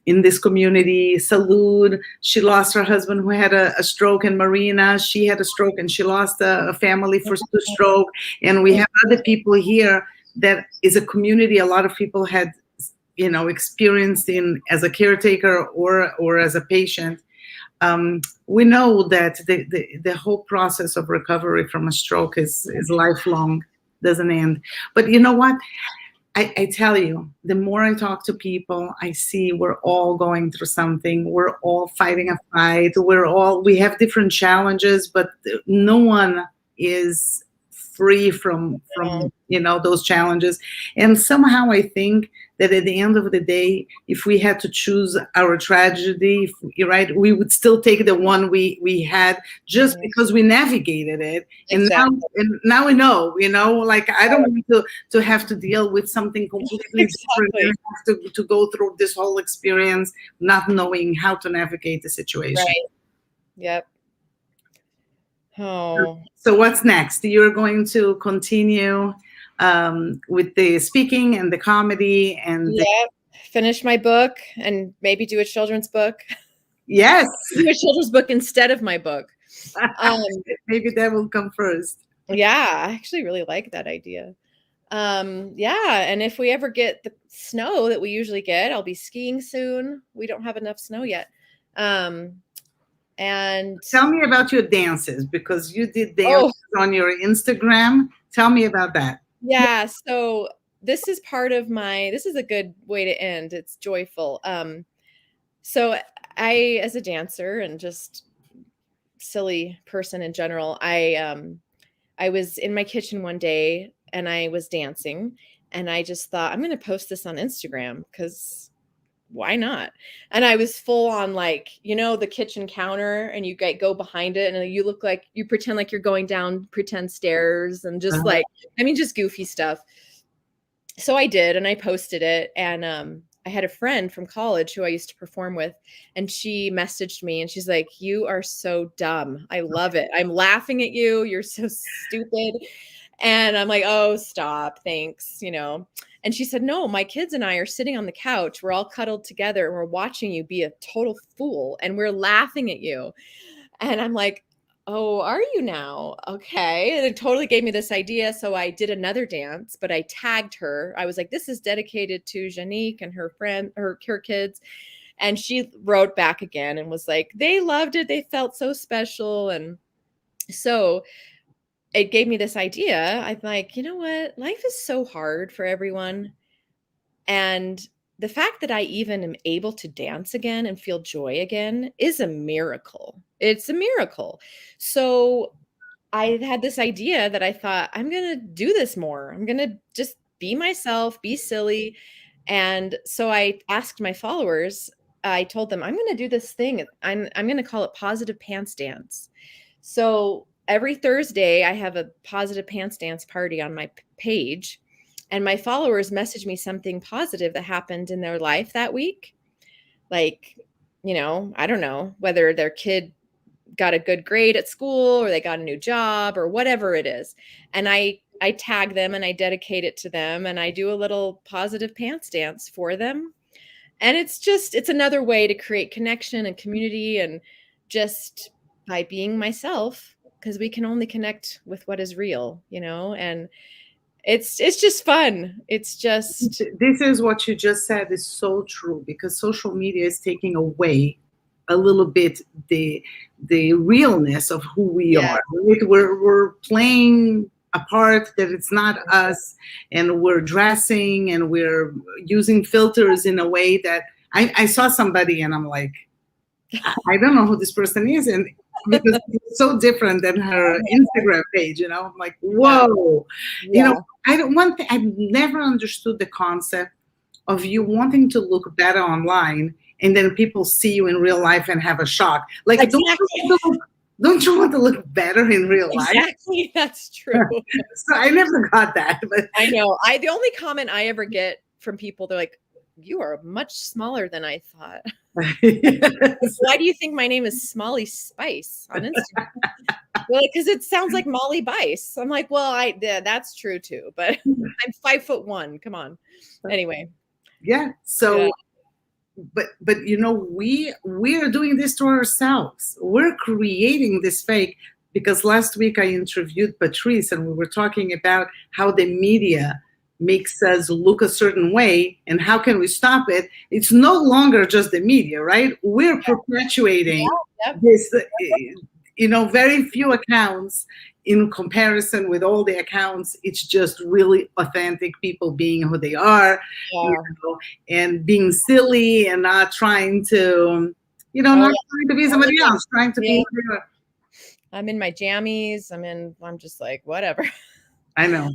in this community, Salud, she lost her husband who had a stroke, and Marina, she had a stroke and she lost a family for the stroke. And we have other people here that is a community a lot of people had experienced as a caretaker or as a patient. We know that the whole process of recovery from a stroke is lifelong, doesn't end. But you know what? I tell you, the more I talk to people, I see we're all going through something. We're all fighting a fight. We have different challenges, but no one is free from those challenges. And somehow I think that at the end of the day, if we had to choose our tragedy, right, we would still take the one we had, just because we navigated it. And now we know, like, I don't want to have to deal with something completely different. I have to go through this whole experience not knowing how to navigate the situation. Right. Yep. Oh. So what's next? You're going to continue with the speaking and the comedy and finish my book and maybe do a children's book. Yes. Do a children's book instead of my book. Maybe that will come first. Yeah, I actually really like that idea. And if we ever get the snow that we usually get, I'll be skiing soon. We don't have enough snow yet. And tell me about your dances, because you did dances on your Instagram. Tell me about that. Yeah. So this is part of this is a good way to end. It's joyful. So I, as a dancer and just silly person in general, I was in my kitchen one day and I was dancing, and I just thought, I'm going to post this on Instagram because why not? And I was full on, like, the kitchen counter, and you go behind it, and you look like you pretend like you're going down pretend stairs, and just like, just goofy stuff. So I did, and I posted it, and I had a friend from college who I used to perform with, and she messaged me, and she's like, "You are so dumb. I love it. I'm laughing at you. You're so stupid." And I'm like, "Oh, stop. Thanks." And she said, "No, my kids and I are sitting on the couch. We're all cuddled together, and we're watching you be a total fool, and we're laughing at you." And I'm like, "Oh, are you now? Okay." And it totally gave me this idea. So I did another dance, but I tagged her. I was like, "This is dedicated to Janique and her friend, her kids." And she wrote back again and was like, "They loved it. They felt so special." And so it gave me this idea. I'm like, you know what? Life is so hard for everyone. And the fact that I even am able to dance again and feel joy again is a miracle. It's a miracle. So I had this idea that I thought, I'm going to do this more. I'm going to just be myself, be silly. And so I asked my followers, I told them, I'm going to do this thing. I'm going to call it Positive Pants Dance. So every Thursday, I have a Positive Pants Dance party on my page. And my followers message me something positive that happened in their life that week. Like, I don't know, whether their kid got a good grade at school or they got a new job or whatever it is. And I tag them and I dedicate it to them, and I do a little positive pants dance for them. And it's another way to create connection and community, and just by being myself, because we can only connect with what is real, and it's just fun. It's just, this is what you just said is so true, because social media is taking away a little bit the realness of who we are. We're playing a part that it's not us, and we're dressing and we're using filters in a way that I saw somebody and I'm like, I don't know who this person is, and because it's so different than her Instagram page, I'm like, whoa. One thing I've never understood, the concept of you wanting to look better online, and then people see you in real life and have a shock. Like, exactly. Don't you want to look better in real life? Exactly, that's true. So I never got that. But I know. The only comment I ever get from people, they're like, "You are much smaller than I thought." Yes. Why do you think my name is Smalley Spice on Instagram? Well, because it sounds like Molly Bice. I'm like, well, that's true too, but I'm 5'1". Come on. Anyway. Yeah. So. Yeah. But we are doing this to ourselves. We're creating this fake, because last week I interviewed Patrice and we were talking about how the media makes us look a certain way and how can we stop it. It's no longer just the media, right? We're perpetuating this, very few accounts in comparison with all the accounts. It's just really authentic people being who they are, and being silly and not trying to, not trying to be somebody else, trying to be. I'm in my jammies. I'm just like, whatever. I know.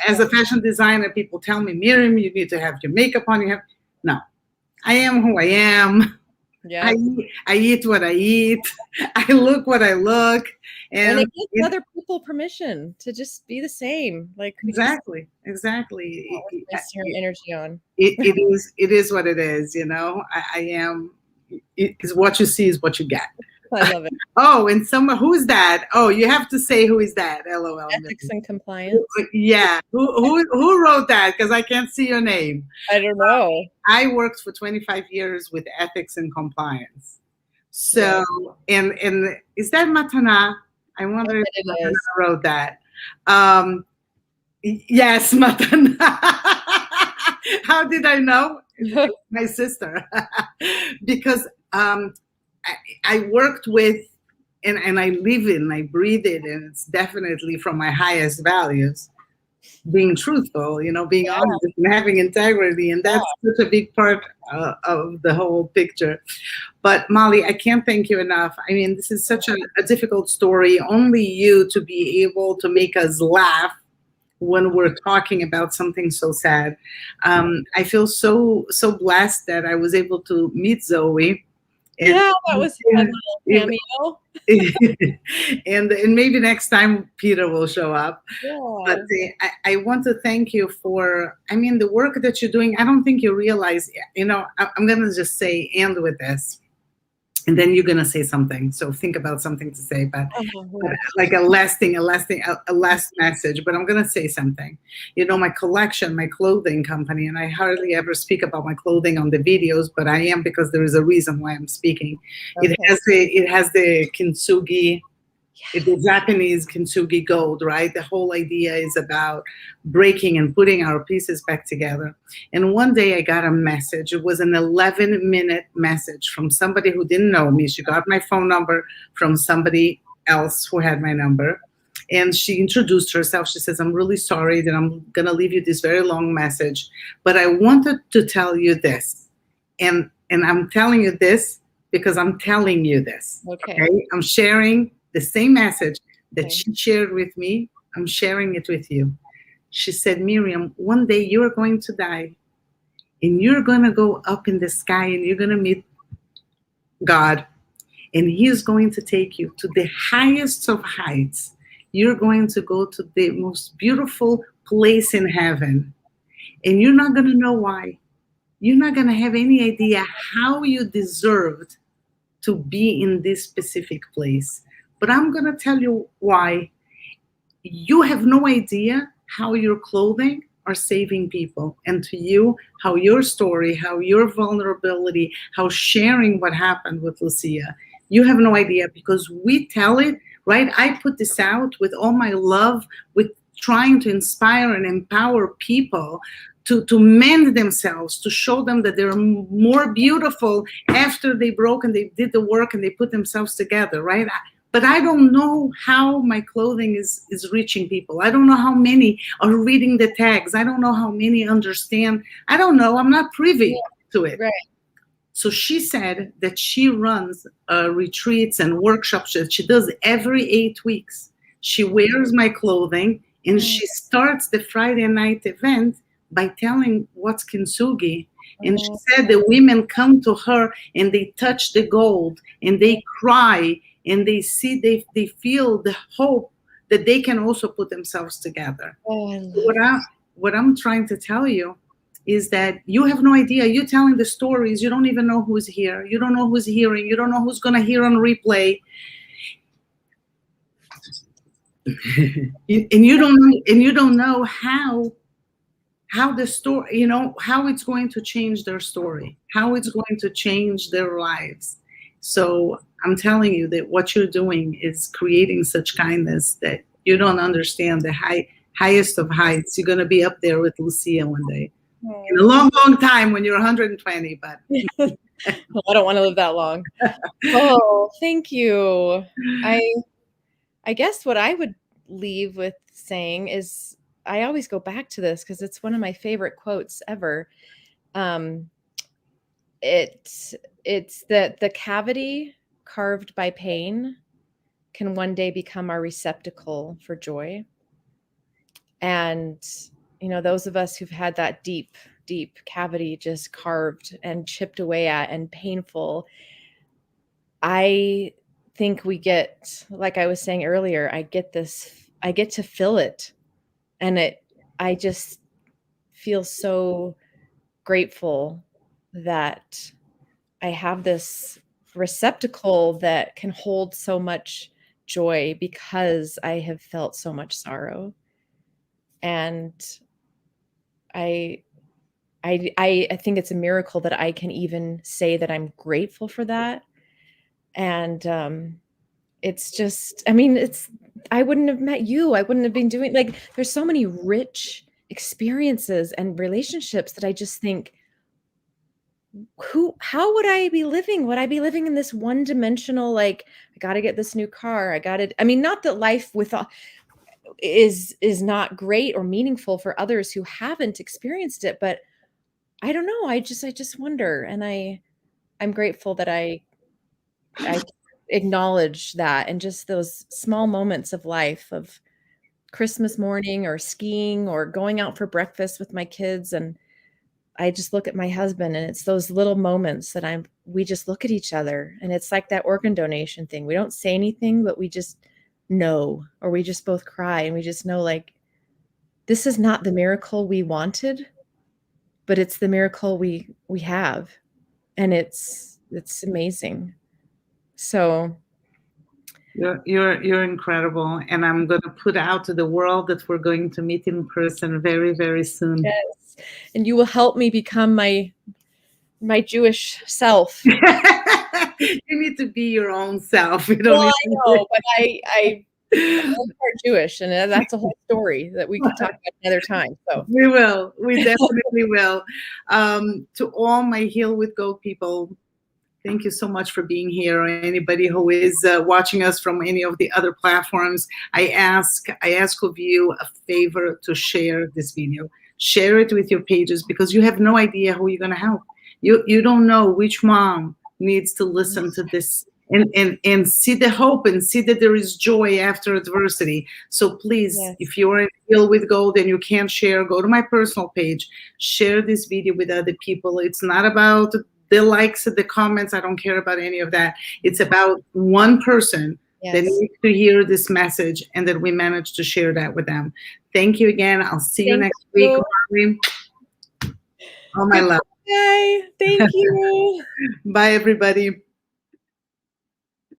As a fashion designer, people tell me, Miriam, you need to have your makeup on. No, I am who I am. Yeah. I eat what I eat. I look what I look. And it gives other people permission to just be the same. Like exactly. Your energy on. It is what it is, I am. Because what you see is what you get. I love it. Oh, and who's that? Oh, you have to say who is that? LOL. Ethics and compliance. Yeah. Who wrote that? Because I can't see your name. I don't know. I worked for 25 years with ethics and compliance. So, and is that Matana? I wonder if Matana wrote that. Yes, Matana. How did I know? My sister. Because I worked with, and I live in, I breathe it, and it's definitely from my highest values, being truthful, being honest and having integrity. And that's such a big part of the whole picture. But Molly, I can't thank you enough. This is such a difficult story. Only you to be able to make us laugh when we're talking about something so sad. I feel so blessed that I was able to meet Zoe. And, Yeah, that was a fun little cameo. and maybe next time Peter will show up. Yeah. But I want to thank you for, I mean, the work that you're doing. I don't think you realize, I'm going to just say, and with this, and then you're going to say something. So think about something to say, but like a last message, but I'm going to say something. My collection, my clothing company, and I hardly ever speak about my clothing on the videos, but I am, because there is a reason why I'm speaking. Okay. It has the kintsugi, the Japanese kintsugi gold, right? The whole idea is about breaking and putting our pieces back together. And one day I got a message. It was an 11-minute message from somebody who didn't know me. She got my phone number from somebody else who had my number. And she introduced herself. She says, I'm really sorry that I'm going to leave you this very long message, but I wanted to tell you this. And I'm telling you this because I'm telling you this. Okay? I'm sharing the same message that she shared with me. I'm sharing it with you. She said, Miriam, one day you're going to die and you're going to go up in the sky and you're going to meet God, and He's going to take you to the highest of heights. You're going to go to the most beautiful place in heaven, and you're not going to know why. You're not going to have any idea how you deserved to be in this specific place. But I'm going to tell you why. You have no idea how your clothing are saving people. And to you, how your story, how your vulnerability, how sharing what happened with Lucia, you have no idea, because we tell it, right? I put this out with all my love, with trying to inspire and empower people to mend themselves, to show them that they're more beautiful after they broke and they did the work and they put themselves together, right? But I don't know how my clothing is reaching people. I don't know how many are reading the tags. I don't know how many understand. I don't know. I'm not privy to it. Right. So she said that she runs retreats and workshops that she does every 8 weeks. She wears my clothing and she starts the Friday night event by telling what's kintsugi. And she said the women come to her and they touch the gold and they cry and they see, they feel the hope that they can also put themselves together. What I'm trying to tell you is that you have no idea. You're telling the stories. You don't even know who's here. You don't know who's hearing. You don't know who's going to hear on replay. and you don't know how the story, how it's going to change their story, how it's going to change their lives. So I'm telling you that what you're doing is creating such kindness that you don't understand. The highest of heights. You're going to be up there with Lucia one day. In a long, long time when you're 120, but well, I don't want to live that long. Oh, thank you. I guess what I would leave with saying is, I always go back to this because it's one of my favorite quotes ever. It's that the cavity carved by pain can one day become our receptacle for joy. And, those of us who've had that deep, deep cavity just carved and chipped away at and painful, I think we get, like I was saying earlier, I get to fill it. And I just feel so grateful that I have this receptacle that can hold so much joy because I have felt so much sorrow. And I think it's a miracle that I can even say that I'm grateful for that. And it's just, I wouldn't have met you. I wouldn't have been doing, there's so many rich experiences and relationships that I just think, how would I be living? Would I be living in this one-dimensional, I got to get this new car. Not that life is not great or meaningful for others who haven't experienced it, but I don't know. I just wonder. And I'm grateful that I acknowledge that, and just those small moments of life of Christmas morning or skiing or going out for breakfast with my kids, and I just look at my husband, and it's those little moments that we just look at each other, and it's like that organ donation thing. We don't say anything, but we just know, or we just both cry, and we just know, like, this is not the miracle we wanted, but it's the miracle we have, and it's amazing. So you're incredible, and I'm going to put out to the world that we're going to meet in person very, very soon. yes, and you will help me become my Jewish self. You need to be your own self. You don't Well, need I know, but I'm part Jewish, and that's a whole story that we could talk about another time. So We will. We definitely will. To all my Heal with Goat people, thank you so much for being here. Anybody who is watching us from any of the other platforms, I ask of you a favor to share this video. Share it with your pages, because you have no idea who you're going to help. You don't know which mom needs to listen to this and see the hope and see that there is joy after adversity. So please, yes. If you're in Heal with Gold and you can't share, go to my personal page, share this video with other people. It's not about the likes and the comments. I don't care about any of that. It's about one person that needs to hear this message, and that we manage to share that with them. Thank you again. I'll see you next week. All my love. Bye. Thank you. Bye, everybody.